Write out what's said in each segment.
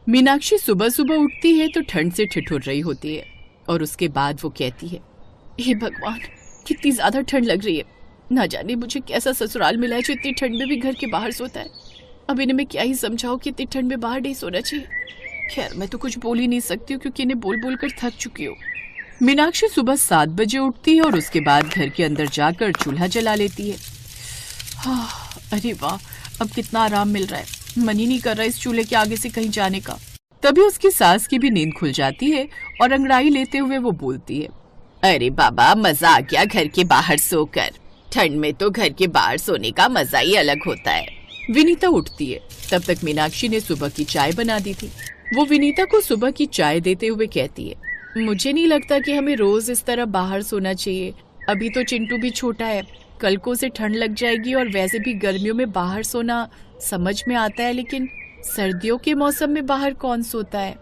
मीनाक्षी सुबह सुबह उठती है तो ठंड से ठिठुर रही होती है और उसके बाद वो कहती है, हे भगवान, कितनी ज्यादा ठंड लग रही है। ना जाने मुझे कैसा ससुराल मिला है जो इतनी ठंड में भी घर के बाहर सोता है। अब इन्हें मैं क्या ही समझाऊं कि इतनी ठंड में बाहर नहीं सोना चाहिए। खैर, मैं तो कुछ बोल ही नहीं सकती हूँ क्योंकि इन्हें बोल बोल कर थक चुकी हूँ। मीनाक्षी सुबह 7 बजे उठती है और उसके बाद घर के अंदर जाकर चूल्हा जला लेती है। अरे वाह, अब कितना आराम मिल रहा है। मन ही नहीं कर रहा इस चूल्हे के आगे से कहीं जाने का। तभी उसकी सास की भी नींद खुल जाती है और अंगड़ाई लेते हुए वो बोलती है, अरे बाबा, मजा आ गया घर के बाहर सोकर। ठंड में तो घर के बाहर सोने का मजा ही अलग होता है। विनीता उठती है। तब तक मीनाक्षी ने सुबह की चाय बना दी थी। वो विनीता को सुबह की चाय देते हुए कहती है, मुझे नहीं लगता कि हमें रोज इस तरह बाहर सोना चाहिए। अभी तो चिंटू भी छोटा है, कल को उसे ठंड लग जाएगी और वैसे भी गर्मियों में बाहर सोना समझ में आता है, लेकिन सर्दियों के मौसम में बाहर कौन सोता है।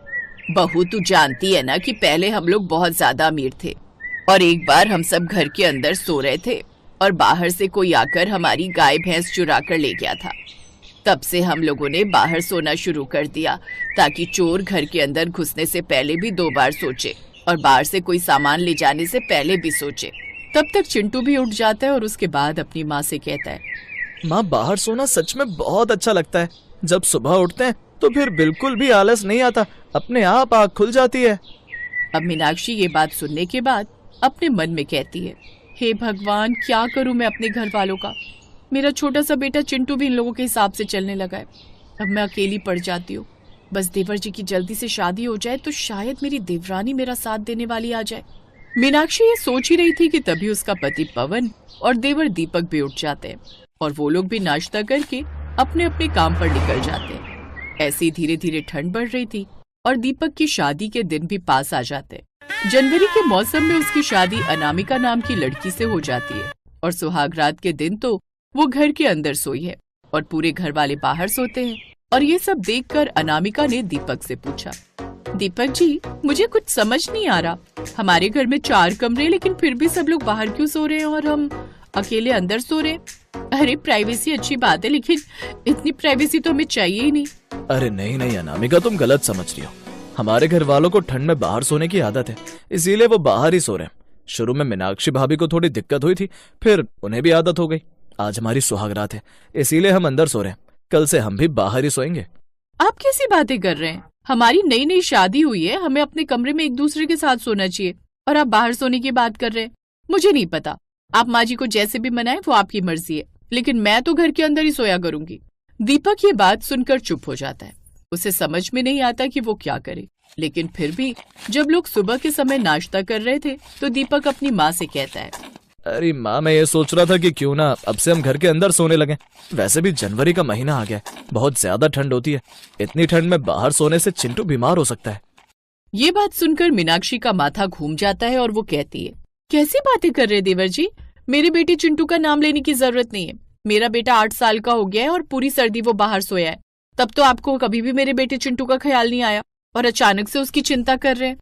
बहू, तू जानती है ना कि पहले हम लोग बहुत ज्यादा अमीर थे और एक बार हम सब घर के अंदर सो रहे थे और बाहर से कोई आकर हमारी गाय भैंस चुरा कर ले गया था। तब से हम लोगों ने बाहर सोना शुरू कर दिया ताकि चोर घर के अंदर घुसने से पहले भी 2 बार सोचे और बाहर से कोई सामान ले जाने से पहले भी सोचे। तब तक चिंटू भी उठ जाता है और उसके बाद अपनी माँ से कहता है, माँ, बाहर सोना सच में बहुत अच्छा लगता है। जब सुबह उठते हैं तो फिर बिल्कुल भी आलस नहीं आता, अपने आप आँख खुल जाती है। अब मीनाक्षी ये बात सुनने के बाद अपने मन में कहती है, हे भगवान, क्या करूं मैं अपने घर वालों का। मेरा छोटा सा बेटा चिंटू भी इन लोगों के हिसाब से चलने लगा है। अब मैं अकेली पड़ जाती हूँ। बस देवर जी की जल्दी से शादी हो जाए तो शायद मेरी देवरानी मेरा साथ देने वाली आ जाए। मीनाक्षी ये सोच ही रही थी कि तभी उसका पति पवन और देवर दीपक भी उठ जाते हैं और वो लोग भी नाश्ता करके अपने अपने काम पर निकल जाते हैं। ऐसी धीरे धीरे ठंड बढ़ रही थी और दीपक की शादी के दिन भी पास आ जाते। जनवरी के मौसम में उसकी शादी अनामिका नाम की लड़की से हो जाती है और सुहागरात के दिन तो वो घर के अंदर सोई है और पूरे घर वाले बाहर सोते हैं। और ये सब देखकर अनामिका ने दीपक से पूछा, दीपक जी, मुझे कुछ समझ नहीं आ रहा। हमारे घर में 4 कमरे, लेकिन फिर भी सब लोग बाहर क्यों सो रहे हैं और हम अकेले अंदर सो रहे हैं। अरे, प्राइवेसी अच्छी बात है, लेकिन इतनी प्राइवेसी तो हमें चाहिए ही नहीं। अरे नहीं नहीं अनामिका, तुम गलत समझ रही हो। हमारे घर वालों को ठंड में बाहर सोने की आदत है, इसीलिए वो बाहर ही सो रहे हैं। शुरू में मीनाक्षी भाभी को थोड़ी दिक्कत हुई थी, फिर उन्हें भी आदत हो गई। आज हमारी सुहागरात है, इसीलिए हम अंदर सो रहे हैं। कल से हम भी बाहर ही सोएंगे। आप कैसी बातें कर रहे हैं? हमारी नई नई शादी हुई है, हमें अपने कमरे में एक दूसरे के साथ सोना चाहिए और आप बाहर सोने की बात कर रहे हैं। मुझे नहीं पता, आप माँ जी को जैसे भी मनाएं वो आपकी मर्जी है, लेकिन मैं तो घर के अंदर ही सोया करूंगी। दीपक ये बात सुनकर चुप हो जाता है। उसे समझ में नहीं आता कि वो क्या करे, लेकिन फिर भी जब लोग सुबह के समय नाश्ता कर रहे थे तो दीपक अपनी माँ से कहता है, अरे माँ, मैं ये सोच रहा था कि क्यों ना अब से हम घर के अंदर सोने लगे। वैसे भी जनवरी का महीना आ गया है, बहुत ज्यादा ठंड होती है। इतनी ठंड में बाहर सोने से चिंटू बीमार हो सकता है। ये बात सुनकर मीनाक्षी का माथा घूम जाता है और वो कहती है, कैसी बातें कर रहे देवर जी? मेरे बेटे चिंटू का नाम लेने की जरूरत नहीं है। मेरा बेटा 8 साल का हो गया है और पूरी सर्दी वो बाहर सोया है। तब तो आपको कभी भी मेरे बेटे चिंटू का ख्याल नहीं आया और अचानक से उसकी चिंता कर रहे हैं।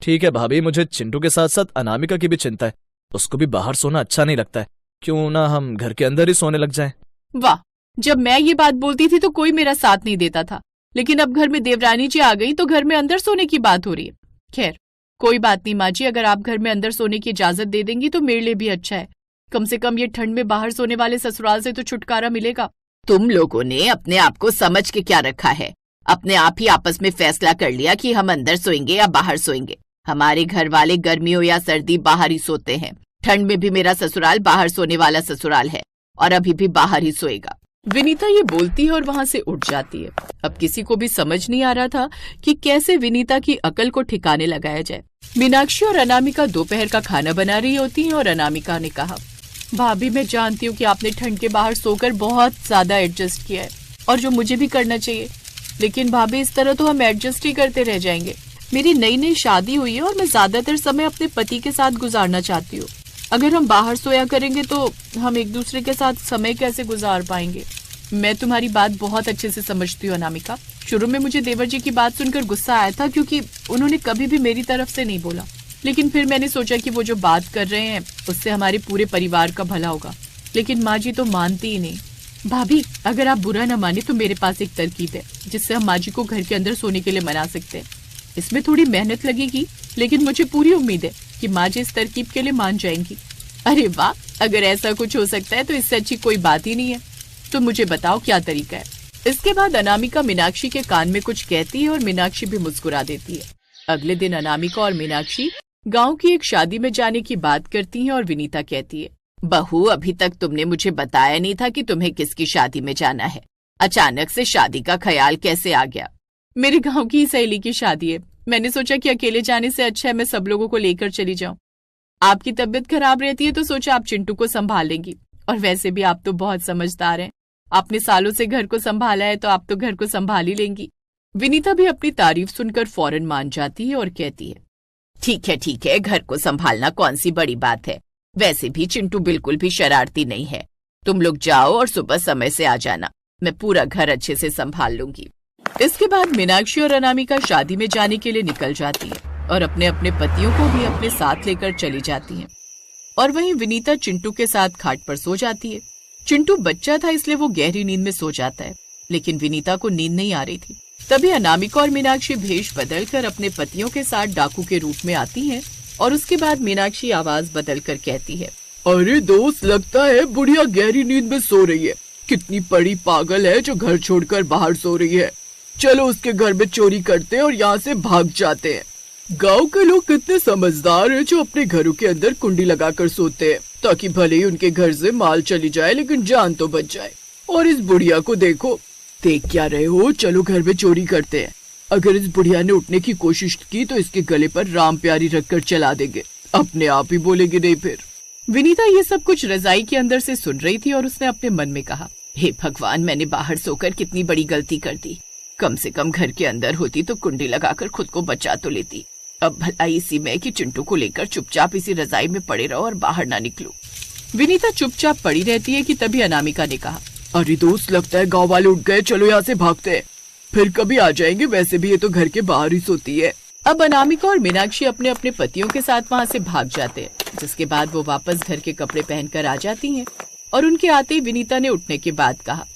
ठीक है भाभी, मुझे चिंटू के साथ साथ अनामिका की भी चिंता है। उसको भी बाहर सोना अच्छा नहीं लगता है। क्यों ना हम घर के अंदर ही सोने लग जाएं? वाह, जब मैं ये बात बोलती थी तो कोई मेरा साथ नहीं देता था, लेकिन अब घर में देवरानी जी आ गई तो घर में अंदर सोने की बात हो रही है। खैर, कोई बात नहीं माँ जी, अगर आप घर में अंदर सोने की इजाजत दे देंगी तो मेरे लिए भी अच्छा है। कम से कम ये ठंड में बाहर सोने वाले ससुराल से तो छुटकारा मिलेगा। तुम लोगों ने अपने आप को समझ के क्या रखा है? अपने आप ही आपस में फैसला कर लिया कि हम अंदर सोएंगे या बाहर सोएंगे। हमारे घर वाले गर्मी हो या सर्दी बाहर ही सोते हैं। ठंड में भी मेरा ससुराल बाहर सोने वाला ससुराल है और अभी भी बाहर ही सोएगा। विनीता ये बोलती है और वहाँ से उठ जाती है। अब किसी को भी समझ नहीं आ रहा था कि कैसे विनीता की अकल को ठिकाने लगाया जाए। मीनाक्षी और अनामिका दोपहर का खाना बना रही होती हैं और अनामिका ने कहा, भाभी, मैं जानती हूँ कि आपने ठंड के बाहर सोकर बहुत ज्यादा एडजस्ट किया है और जो मुझे भी करना चाहिए, लेकिन भाभी, इस तरह तो हम एडजस्ट ही करते रह जाएंगे। मेरी नई नई शादी हुई है और मैं ज्यादातर समय अपने पति के साथ गुजारना चाहती हूँ। अगर हम बाहर सोया करेंगे तो हम एक दूसरे के साथ समय कैसे गुजार पाएंगे? मैं तुम्हारी बात बहुत अच्छे से समझती हूँ अनामिका। शुरू में मुझे देवर जी की बात सुनकर गुस्सा आया था क्योंकि उन्होंने कभी भी मेरी तरफ से नहीं बोला, लेकिन फिर मैंने सोचा कि वो जो बात कर रहे हैं उससे हमारे पूरे परिवार का भला होगा। लेकिन माँ जी तो मानती ही नहीं। भाभी, अगर आप बुरा न माने तो मेरे पास एक तरकीब है जिससे हम माँ जी को घर के अंदर सोने के लिए मना सकते हैं। इसमें थोड़ी मेहनत लगेगी, लेकिन मुझे पूरी उम्मीद है कि माँ जी इस तरकीब के लिए मान जाएंगी। अरे वाह, अगर ऐसा कुछ हो सकता है तो इससे अच्छी कोई बात ही नहीं है। तो मुझे बताओ क्या तरीका है। इसके बाद अनामिका मीनाक्षी के कान में कुछ कहती है और मीनाक्षी भी मुस्कुरा देती है। अगले दिन अनामिका और मीनाक्षी गांव की एक शादी में जाने की बात करती हैं और विनीता कहती है, बहू, अभी तक तुमने मुझे बताया नहीं था कि तुम्हें किसकी शादी में जाना है। अचानक से शादी का ख्याल कैसे आ गया? मेरे गांव की सहेली की शादी है। मैंने सोचा कि अकेले जाने से अच्छा है मैं सब लोगों को लेकर चली जाऊं। आपकी तबीयत खराब रहती है तो सोचा आप चिंटू को संभाल लेंगी, और वैसे भी आप तो बहुत समझदार हैं। आपने सालों से घर को संभाला है तो आप तो घर को संभाल ही लेंगी। विनीता भी अपनी तारीफ सुनकर फौरन मान जाती है और कहती है, ठीक है, घर को संभालना कौन सी बड़ी बात है। वैसे भी चिंटू बिल्कुल भी शरारती नहीं है। तुम लोग जाओ और सुबह समय से आ जाना, मैं पूरा घर अच्छे से संभाल लूंगी। इसके बाद मीनाक्षी और अनामिका शादी में जाने के लिए निकल जाती है और अपने अपने पतियों को भी अपने साथ लेकर चली जाती हैं। और वहीं विनीता चिंटू के साथ खाट पर सो जाती है। चिंटू बच्चा था इसलिए वो गहरी नींद में सो जाता है, लेकिन विनीता को नींद नहीं आ रही थी। तभी अनामिका और मीनाक्षी भेष बदलकर अपने पतियों के साथ डाकू के रूप में आती हैं और उसके बाद मीनाक्षी आवाज बदलकर कहती है, अरे दोस्त, लगता है बुढ़िया गहरी नींद में सो रही है। कितनी बड़ी पागल है जो घर छोड़कर बाहर सो रही है। चलो उसके घर में चोरी करते हैं और यहाँ से भाग जाते हैं। गांव के लोग कितने समझदार हैं जो अपने घरों के अंदर कुंडी लगाकर सोते हैं, ताकि भले ही उनके घर से माल चली जाए लेकिन जान तो बच जाए। और इस बुढ़िया को देखो, देख क्या रहे हो? चलो घर में चोरी करते हैं। अगर इस बुढ़िया ने उठने की कोशिश की तो इसके गले पर राम प्यारी रखकर चला देंगे, अपने आप ही बोलेगी नहीं फिर। विनीता ये सब कुछ रजाई के अंदर से सुन रही थी और उसने अपने मन में कहा, हे भगवान, मैंने बाहर सोकर कितनी बड़ी गलती कर दी। कम से कम घर के अंदर होती तो कुंडी लगाकर खुद को बचा तो लेती। अब भलाई इसी में कि चिंटू को लेकर चुपचाप इसी रजाई में पड़े रहो और बाहर ना निकलो। विनीता चुपचाप पड़ी रहती है कि तभी अनामिका ने कहा, अरे दोस्त, लगता है गांव वाले उठ गए, चलो यहाँ से भागते हैं, फिर कभी आ जाएंगे। वैसे भी ये तो घर के बाहर ही सोती है। अब अनामिका और मीनाक्षी अपने अपने पतियों के साथ वहाँ से भाग जाते हैं, जिसके बाद वो वापस घर के कपड़े पहनकर आ जाती हैं। और उनके आते ही विनीता ने उठने के बाद कहा,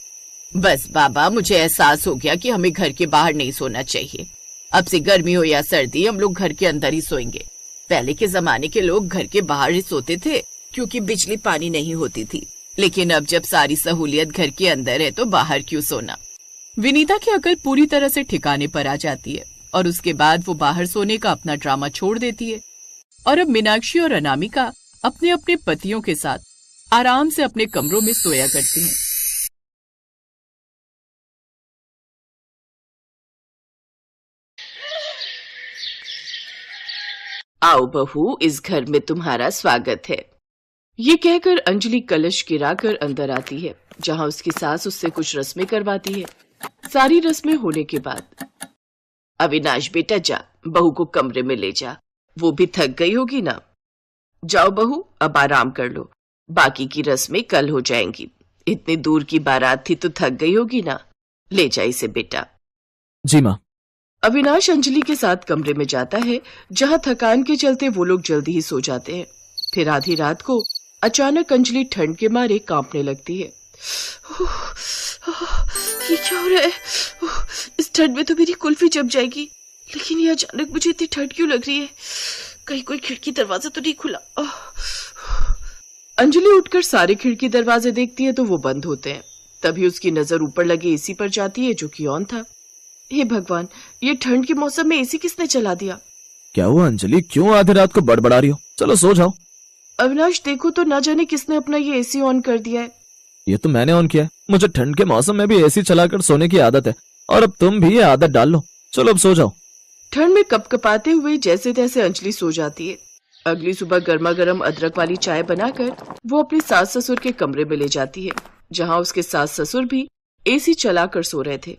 बस बाबा, मुझे एहसास हो गया कि हमें घर के बाहर नहीं सोना चाहिए। अब से गर्मी हो या सर्दी, हम लोग घर के अंदर ही सोएंगे। पहले के जमाने के लोग घर के बाहर ही सोते थे क्योंकि बिजली पानी नहीं होती थी, लेकिन अब जब सारी सहूलियत घर के अंदर है तो बाहर क्यों सोना। विनीता की अकल पूरी तरह से ठिकाने पर आ जाती है और उसके बाद वो बाहर सोने का अपना ड्रामा छोड़ देती है। और अब मीनाक्षी और अनामिका अपने अपने पतियों के साथ आराम से अपने कमरों में सोया करती हैं। आओ बहू, इस घर में तुम्हारा स्वागत है। ये कहकर अंजलि कलश गिराकर अंदर आती है, जहां उसकी सास उससे कुछ रस्में करवाती है। सारी रस्में होने के बाद, अविनाश बेटा जा, बहू को कमरे में ले जा, वो भी थक गई होगी ना। जाओ बहू, अब आराम कर लो, बाकी की रस्में कल हो जाएंगी। इतनी दूर की बारात थी तो थक गई होगी ना, ले जा इसे बेटा। जी माँ। अविनाश अंजलि के साथ कमरे में जाता है, जहां थकान के चलते वो लोग जल्दी ही सो जाते हैं। फिर आधी रात को अचानक अंजलि ठंड के मारे कांपने लगती है। ये क्या हो रहा है? इस ठंड में तो मेरी कुल्फी जम जाएगी, लेकिन ये अचानक मुझे इतनी ठंड क्यों लग रही है? कहीं कोई खिड़की दरवाजा तो नहीं खुला? अंजलि उठकर सारे खिड़की दरवाजे देखती है तो वो बंद होते हैं। तभी उसकी नजर ऊपर लगे एसी पर जाती है, जो कि ऑन था। हे भगवान, ये ठंड के मौसम में एसी किसने चला दिया? क्या हुआ अंजलि, क्यों आधी रात को बड़बड़ा रही हो? चलो सो जाओ। अविनाश देखो तो, ना जाने किसने अपना ये एसी ऑन कर दिया है। ये तो मैंने ऑन किया है। मुझे ठंड के मौसम में भी एसी चलाकर सोने की आदत है, और अब तुम भी ये आदत डाल लो। चलो अब सो जाओ। ठंड में कपकपाते हुए जैसे तैसे अंजलि सो जाती है। अगली सुबह गर्मा गर्म अदरक वाली चाय बनाकर वो अपनी सास ससुर के कमरे में ले जाती है, जहाँ उसके सास ससुर भी एसी चलाकर सो रहे थे।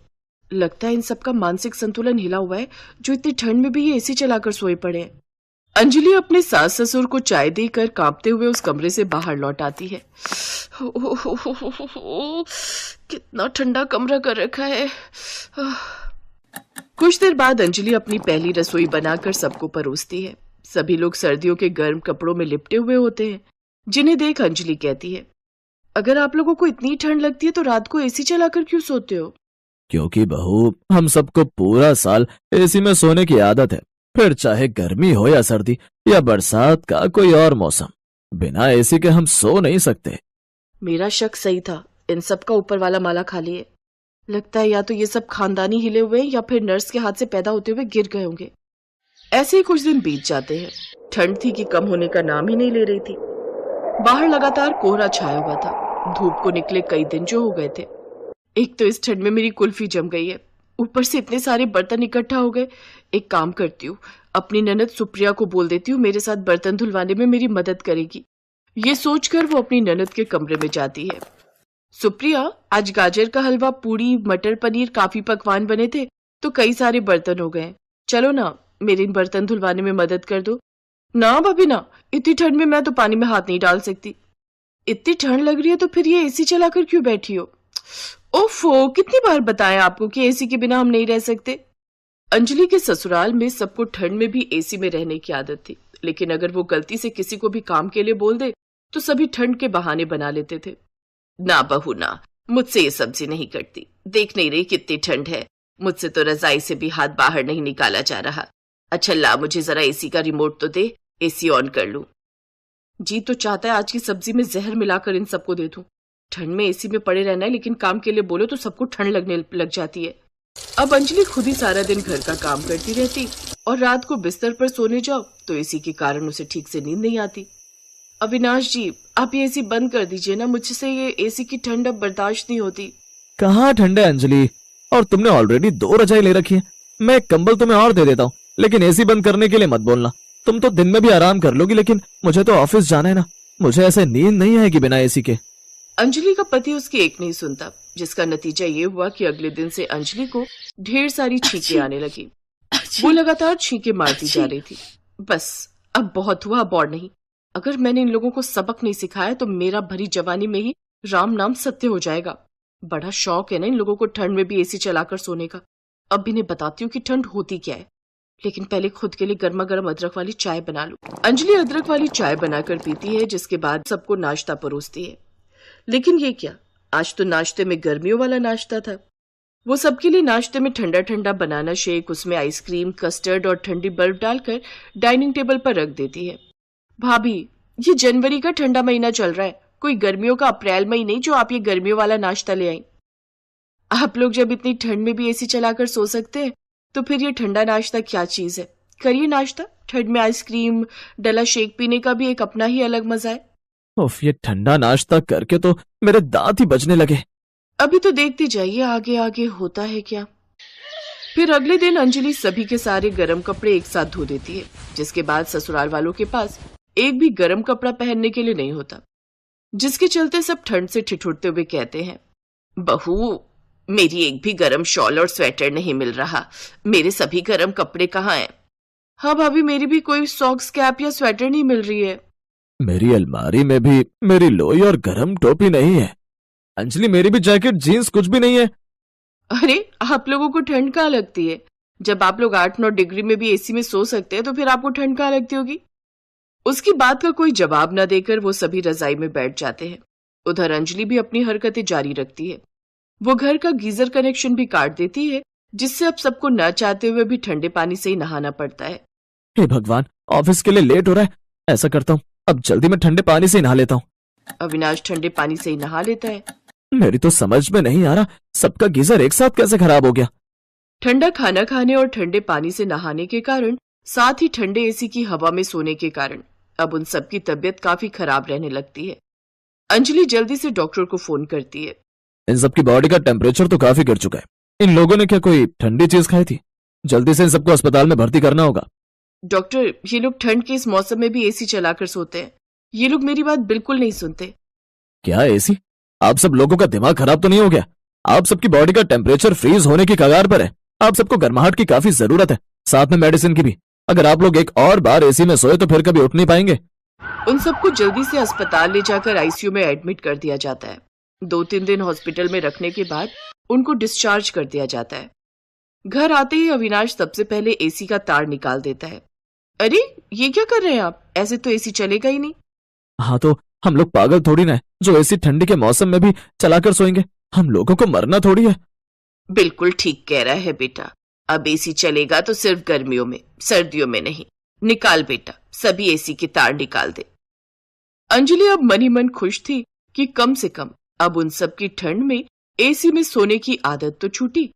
लगता है इन सबका मानसिक संतुलन हिला हुआ है, जो इतनी ठंड में भी ये एसी चलाकर सोए पड़े हैं। अंजलि अपने सास ससुर को चाय देकर कांपते हुए उस कमरे से बाहर लौट आती है। कितना ठंडा कमरा कर रखा है। कुछ देर बाद अंजलि अपनी पहली रसोई बनाकर सबको परोसती है। सभी लोग सर्दियों के गर्म कपड़ों में लिपटे हुए होते हैं, जिन्हें देख अंजलि कहती है, अगर आप लोगों को इतनी ठंड लगती है तो रात को एसी चलाकर क्यों सोते हो? क्योंकि बहू, हम सबको पूरा साल एसी में सोने की आदत है, फिर चाहे गर्मी हो या सर्दी या बरसात का कोई और मौसम, बिना एसी के हम सो नहीं सकते। मेरा शक सही था, इन सब का ऊपर वाला माला खाली है। लगता है या तो ये सब खानदानी हिले हुए हैं या फिर नर्स के हाथ से पैदा होते हुए गिर गए होंगे। ऐसे ही कुछ दिन बीत जाते हैं। ठंड थी कि कम होने का नाम ही नहीं ले रही थी। बाहर लगातार कोहरा छाया हुआ था। धूप को निकले कई दिन जो हो गए थे। एक तो इस ठंड में मेरी कुल्फी जम गई है, ऊपर से इतने सारे बर्तन इकट्ठा हो गए। एक काम करती हूँ, अपनी ननद सुप्रिया को बोल देती हूँ मेरे साथ बर्तन धुलवाने में मेरी मदद करेगी। ये सोचकर वो अपनी ननद के कमरे में जाती है। सुप्रिया, आज गाजर का हलवा, पूड़ी, मटर पनीर, काफी पकवान बने थे तो कई सारे बर्तन हो गए। चलो ना, मेरे इन बर्तन धुलवाने में मदद कर दो। ना भाभी ना, इतनी ठंड में मैं तो पानी में हाथ नहीं डाल सकती। इतनी ठंड लग रही है तो फिर ये एसी चलाकर क्यों बैठी हो? ओफो, कितनी बार बताया आपको कि एसी के बिना हम नहीं रह सकते। अंजलि के ससुराल में सबको ठंड में भी एसी में रहने की आदत थी, लेकिन अगर वो गलती से किसी को भी काम के लिए बोल दे तो सभी ठंड के बहाने बना लेते थे। ना बहू ना, मुझसे ये सब्जी नहीं कटती। देख नहीं रही कितनी ठंड है, मुझसे तो रजाई से भी हाथ बाहर नहीं निकाला जा रहा। अच्छा ला, मुझे जरा एसी का रिमोट तो दे, एसी ऑन कर लूं। जी तो चाहता है आज की सब्जी में जहर मिलाकर इन सबको दे दूं। ठंड में एसी में पड़े रहना है, लेकिन काम के लिए बोलो तो सबको ठंड लगने लग जाती है। अब अंजलि खुद ही सारा दिन घर का काम करती रहती और रात को बिस्तर पर सोने जाओ तो एसी के कारण उसे ठीक से नींद नहीं आती। अविनाश जी, आप ये एसी बंद कर दीजिए ना, मुझसे ये एसी की ठंड अब बर्दाश्त नहीं होती। कहाँ ठंड है अंजलि, और तुमने ऑलरेडी 2 रजाई ले रखी है। मैं एक कंबल तुम्हें और दे देता हूँ, लेकिन एसी बंद करने के लिए मत बोलना। तुम तो दिन में भी आराम कर लोगी, लेकिन मुझे तो ऑफिस जाना है ना, मुझे ऐसे नींद नहीं आएगी बिना एसी के। अंजलि का पति उसकी एक नहीं सुनता, जिसका नतीजा ये हुआ कि अगले दिन से अंजलि को ढेर सारी छींकें आने लगी। वो लगातार छींकें मारती जा रही थी। बस अब बहुत हुआ, अब और नहीं। अगर मैंने इन लोगों को सबक नहीं सिखाया तो मेरा भरी जवानी में ही राम नाम सत्य हो जाएगा। बड़ा शौक है ना इन लोगों को ठंड में भी एसी चलाकर सोने का। अब इन्हें बताती हूँ कि ठंड होती क्या है, लेकिन पहले खुद के लिए गर्मा गर्म अदरक वाली चाय बना लूं। अंजलि अदरक वाली चाय बनाकर पीती है, जिसके बाद सबको नाश्ता परोसती है। लेकिन ये क्या, आज तो नाश्ते में गर्मियों वाला नाश्ता था। वो सबके लिए नाश्ते में ठंडा ठंडा बनाना शेक, उसमें आइसक्रीम, कस्टर्ड और ठंडी बर्फ डालकर डाइनिंग टेबल पर रख देती है। भाभी, ये जनवरी का ठंडा महीना चल रहा है, कोई गर्मियों का अप्रैल मई नहीं जो आप ये गर्मियों वाला नाश्ता ले आई। आप लोग जब इतनी ठंड में भी एसी चलाकर सो सकते हैं तो फिर ये ठंडा नाश्ता क्या चीज है। करिए नाश्ता। ठंड में आइसक्रीम डला शेक पीने का भी एक अपना ही अलग मजा है। उफ, ये ठंडा नाश्ता करके तो मेरे दांत ही बजने लगे। अभी तो देखते जाइए आगे आगे होता है क्या। फिर अगले दिन अंजलि सभी के सारे गर्म कपड़े एक साथ धो देती है, जिसके बाद ससुराल वालों के पास एक भी गर्म कपड़ा पहनने के लिए नहीं होता, जिसके चलते सब ठंड से ठिठुरते हुए कहते हैं, बहू मेरी एक भी गर्म शॉल और स्वेटर नहीं मिल रहा, मेरे सभी गर्म कपड़े कहाँ हैं? हाँ भाभी, मेरी भी कोई सॉक्स, कैप या स्वेटर नहीं मिल रही है। मेरी अलमारी में भी मेरी लोई और गर्म टोपी नहीं है। अंजलि, मेरी भी जैकेट, जीन्स कुछ भी नहीं है। अरे आप लोगों को ठंड कहाँ लगती है? जब आप लोग 8-9 डिग्री में भी एसी में सो सकते हैं तो फिर आपको ठंड कहाँ लगती होगी? उसकी बात का कोई जवाब न देकर वो सभी रजाई में बैठ जाते हैं। उधर अंजलि भी अपनी हरकतें जारी रखती है। वो घर का गीजर कनेक्शन भी काट देती है, जिससे अब सबको न चाहते हुए भी ठंडे पानी से ही नहाना पड़ता है। हे भगवान, ऑफिस के लिए लेट हो रहा है। ऐसा करता हूँ, अब जल्दी मैं ठंडे पानी से ही नहा लेता हूँ। अविनाश ठंडे पानी से ही नहा लेता है। मेरी तो समझ में नहीं आ रहा, सबका गीजर एक साथ कैसे खराब हो गया। ठंडा खाना खाने और ठंडे पानी से नहाने के कारण, साथ ही ठंडे एसी की हवा में सोने के कारण अब उन सबकी तबीयत काफी खराब रहने लगती है। अंजलि जल्दी से डॉक्टर को फोन करती है। इन सबकी बॉडी का टेम्परेचर तो काफी गिर चुका है। इन लोगों ने क्या कोई ठंडी चीज खाई थी? जल्दी से इन सबको अस्पताल में भर्ती करना होगा। डॉक्टर, ये लोग ठंड के इस मौसम में भी एसी चलाकर सोते हैं। ये लोग मेरी बात बिल्कुल नहीं सुनते। क्या एसी? आप सब लोगों का दिमाग खराब तो नहीं हो गया? आप सबकी बॉडी का टेम्परेचर फ्रीज होने की कगार पर है। आप सबको गर्माहट की काफी जरूरत है, साथ में मेडिसिन की भी। अगर आप लोग एक और बार एसी में सोए तो फिर कभी उठ नहीं पाएंगे। उन सबको जल्दी से अस्पताल ले जाकर आईसीयू में एडमिट कर दिया जाता है। 2-3 दिन हॉस्पिटल में रखने के बाद उनको डिस्चार्ज कर दिया जाता है। घर आते ही अविनाश सबसे पहले एसी का तार निकाल देता है। अरे ये क्या कर रहे हैं आप? ऐसे तो एसी चलेगा ही नहीं। हाँ तो हम लोग पागल थोड़ी ना है, जो एसी ठंडी के मौसम में भी चलाकर सोएंगे? हम लोगों को मरना थोड़ी है। बिल्कुल ठीक कह रहा है बेटा। अब एसी चलेगा तो सिर्फ गर्मियों में, सर्दियों में नहीं। निकाल बेटा, सभी एसी की तार निकाल दे। अंजलि अब मनी मन खुश थी कि कम से कम अब उन सब की ठंड में एसी में सोने की आदत तो छूटी।